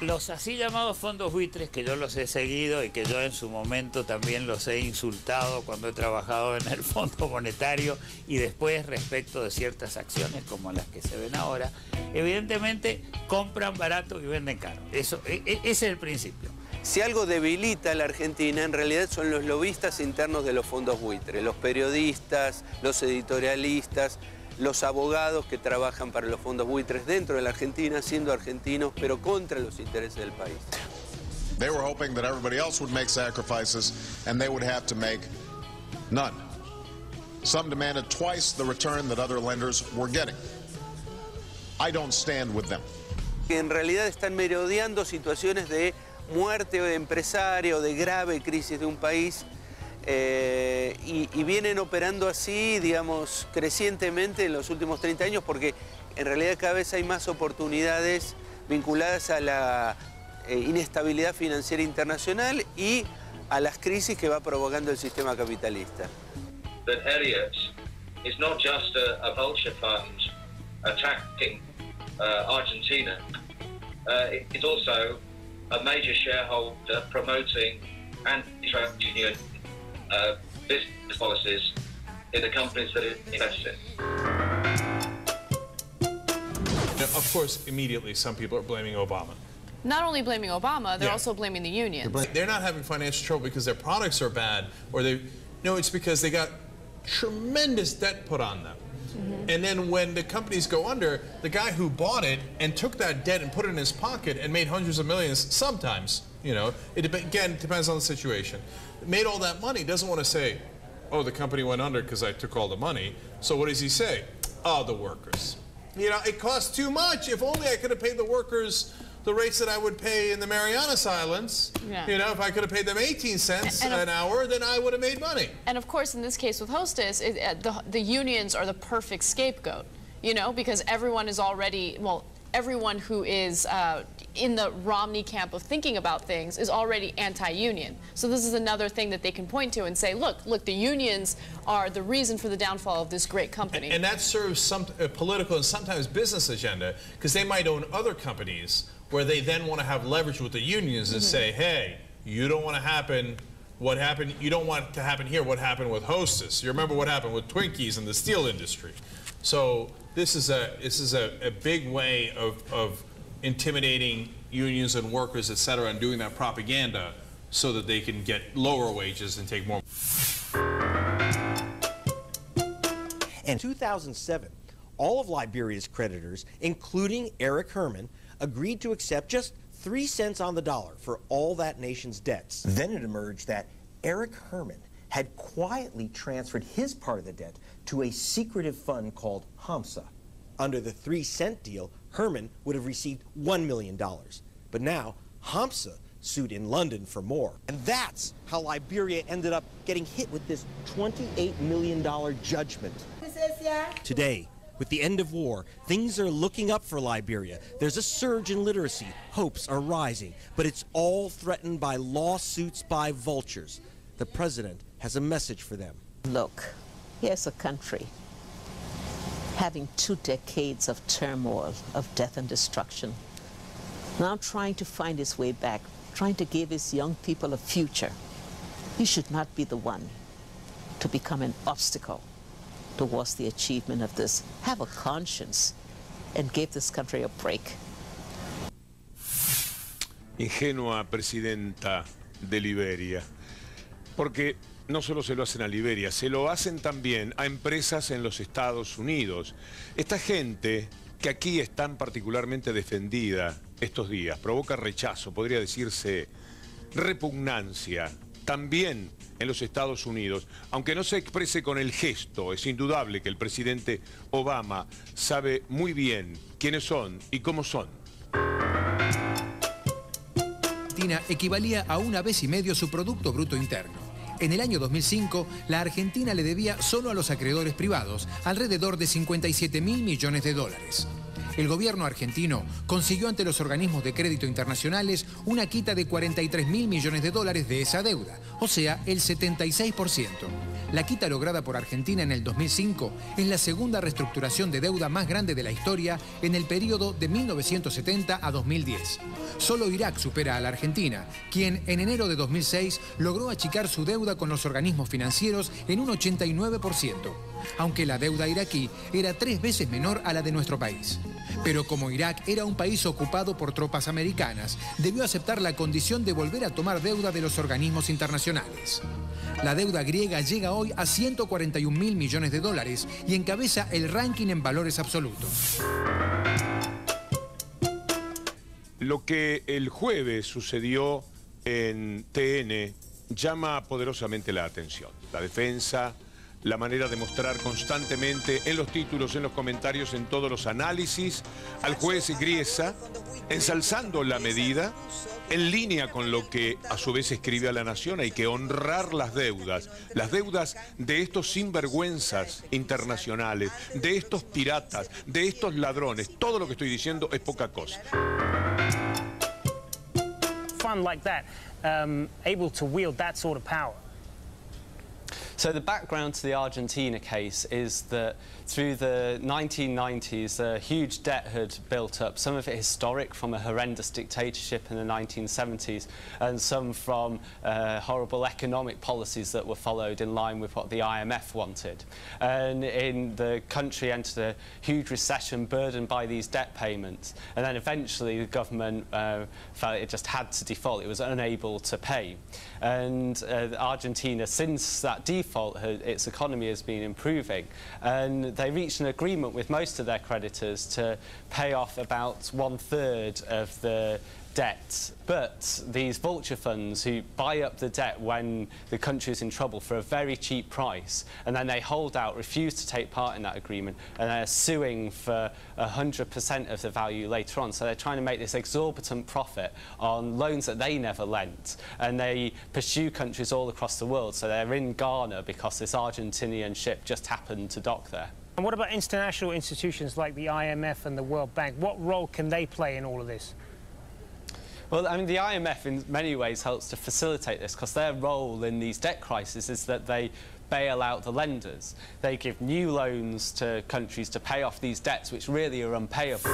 Los así llamados fondos buitres, que yo los he seguido y que yo en su momento también los he insultado cuando he trabajado en el Fondo Monetario y después respecto de ciertas acciones como las que se ven ahora, evidentemente compran barato y venden caro. Ese es el principio. Si algo debilita a la Argentina, en realidad son los lobistas internos de los fondos buitres, los periodistas, los editorialistas, los abogados que trabajan para los fondos buitres dentro de la Argentina, siendo argentinos, pero contra los intereses del país. They were hoping that everybody else would make sacrifices and they would have to make none. Some demanded twice the return that other lenders were getting. I don't stand with them. En realidad están merodeando situaciones de muerte o de empresario, de grave crisis de un país, y vienen operando así, digamos, crecientemente en los últimos 30 años, porque en realidad cada vez hay más oportunidades vinculadas a la inestabilidad financiera internacional y a las crisis que va provocando el sistema capitalista. That Elliott is not just a vulture fund attacking Argentina, it's also a major shareholder promoting anti-trade union business policies in the companies that it invests in. Now, of course, immediately some people are blaming Obama. Not only blaming Obama, they're also blaming the unions. They're not having financial trouble because their products are bad, or no, it's because they got tremendous debt put on them. And then when the companies go under, the guy who bought it and took that debt and put it in his pocket and made hundreds of millions, sometimes, you know, again, it depends on the situation, made all that money, doesn't want to say, oh, the company went under because I took all the money. So what does he say? Oh, the workers. You know, it costs too much. If only I could have paid the workers the rates that I would pay in the Marianas Islands. Yeah. You know, if I could have paid them 18 cents an hour, then I would have made money. And of course, in this case with Hostess, the unions are the perfect scapegoat, you know, because everyone is already, well, everyone who is in the Romney camp of thinking about things is already anti-union. So this is another thing that they can point to and say, look, the unions are the reason for the downfall of this great company. And that serves some political and sometimes business agenda, because they might own other companies where they then want to have leverage with the unions and say, hey, you don't want to happen, you don't want to happen here what happened with Hostess. You remember what happened with Twinkies in the steel industry. So this is a big way of intimidating unions and workers, et cetera, and doing that propaganda so that they can get lower wages and take more. In 2007, all of Liberia's creditors, including Eric Herman, agreed to accept just 3 cents on the dollar for all that nation's debts. Then it emerged that Eric Herman had quietly transferred his part of the debt to a secretive fund called HAMSA. Under the 3-cent deal, Herman would have received $1 million. But now, HAMSA sued in London for more. And that's how Liberia ended up getting hit with this $28 million judgment. Today, with the end of war, things are looking up for Liberia. There's a surge in literacy. Hopes are rising. But it's all threatened by lawsuits by vultures. The president has a message for them. Look, here's a country having 2 decades of turmoil, of death and destruction, now trying to find its way back, trying to give its young people a future. You should not be the one to become an obstacle towards the achievement of this. Have a conscience and give this country a break. Ingenua presidenta de Liberia, porque no solo se lo hacen a Liberia, se lo hacen también a empresas en los Estados Unidos. Esta gente que aquí es tan particularmente defendida estos días, provoca rechazo, podría decirse repugnancia, también en los Estados Unidos, aunque no se exprese con el gesto. Es indudable que el presidente Obama sabe muy bien quiénes son y cómo son. Argentina equivalía a 1,5 veces su Producto Bruto Interno. En el año 2005, la Argentina le debía solo a los acreedores privados alrededor de 57.000 millones de dólares. El gobierno argentino consiguió ante los organismos de crédito internacionales una quita de 43.000 millones de dólares de esa deuda, o sea, el 76%. La quita lograda por Argentina en el 2005 es la segunda reestructuración de deuda más grande de la historia en el periodo de 1970 a 2010. Solo Irak supera a la Argentina, quien en enero de 2006 logró achicar su deuda con los organismos financieros en un 89%, aunque la deuda iraquí era 3 veces menor a la de nuestro país. Pero como Irak era un país ocupado por tropas americanas, debió aceptar la condición de volver a tomar deuda de los organismos internacionales. La deuda griega llega hoy a 141.000 millones de dólares y encabeza el ranking en valores absolutos. Lo que el jueves sucedió en TN llama poderosamente la atención. La defensa, la manera de mostrar constantemente en los títulos, en los comentarios, en todos los análisis, al juez Griesa, ensalzando la medida, en línea con lo que a su vez escribe a La Nación. Hay que honrar las deudas de estos sinvergüenzas internacionales, de estos piratas, de estos ladrones. Todo lo que estoy diciendo es poca cosa. Fund like that, able to wield that sort of power. So the background to the Argentina case is that through the 1990s, a huge debt had built up, some of it historic from a horrendous dictatorship in the 1970s, and some from horrible economic policies that were followed in line with what the IMF wanted. And the country entered a huge recession burdened by these debt payments. And then eventually the government felt it just had to default. It was unable to pay. And Argentina, since that default, its economy has been improving. And they reached an agreement with most of their creditors to pay off about 1/3 of the debt. But these vulture funds who buy up the debt when the country is in trouble for a very cheap price, and then they hold out, refuse to take part in that agreement, and they're suing for 100% of the value later on. So they're trying to make this exorbitant profit on loans that they never lent, and they pursue countries all across the world. So they're in Ghana because this Argentinian ship just happened to dock there. And what about international institutions like the IMF and the World Bank? What role can they play in all of this? Well, I mean, the IMF in many ways helps to facilitate this, because their role in these debt crises is that they bail out the lenders. They give new loans to countries to pay off these debts which really are unpayable.